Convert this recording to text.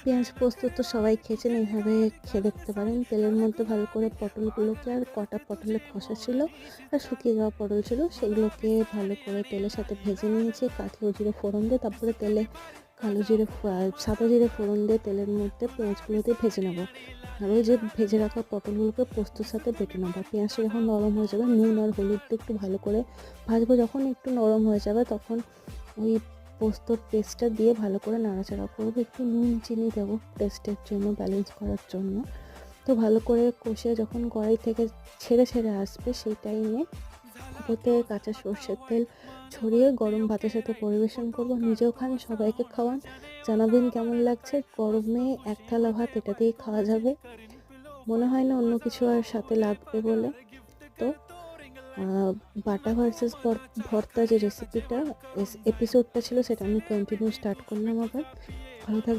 পেঁয়াজ পোস্ত তো সবাই খেয়েছেন, এইভাবে খেয়ে দেখতে পারেন। তেলের মধ্যে ভালো করে পটলগুলোকে, আর কটা পটলের খোসা ছিল আর শুকিয়ে যাওয়া পটল ছিল, সেগুলোকে ভালো করে তেলের সাথে ভেজে নিয়েছি কাঠি ও জিরে ফোড়ন দিয়ে। তারপরে তেলে কালো জিরে সাদা জিরে ফোড়ন দিয়ে তেলের মধ্যে পেঁয়াজগুলো দিয়ে ভেজে নেবো। আর ওই যে ভেজে রাখা পটলগুলোকে পোস্তর সাথে বেটে নেবো। পেঁয়াজটা যখন নরম হয়ে যাবে, নুন আর হলুদ দিয়ে একটু ভালো করে ভাজবো। যখন একটু নরম হয়ে যাবে তখন ওই পোস্তর পেস্টটা দিয়ে ভালো করে নাড়াচাড়া করবো। একটু নুন চিনি দেবো টেস্টের জন্য, ব্যালেন্স করার জন্য। তো ভালো করে কষে যখন কড়াই থেকে ছেড়ে ছেড়ে আসবে, সেই টাইমে উপর থেকে কাঁচা সর্ষের তেল ছড়িয়ে গরম ভাতের সাথে পরিবেশন করব। নিজেও খান, সবাইকে খাওয়ান, জানাবেন কেমন লাগছে। গরমে এক থালা ভাত এটা দিয়েই খাওয়া যাবে, মনে হয় না অন্য কিছু আর সাথে লাগবে বলে। তো বাটা ভার্সেস ভর্তা যে রেসিপিটা এপিসোডটা ছিল, সেটা আমি কন্টিনিউ স্টার্ট করলাম আবার। ভালো থাকবেন।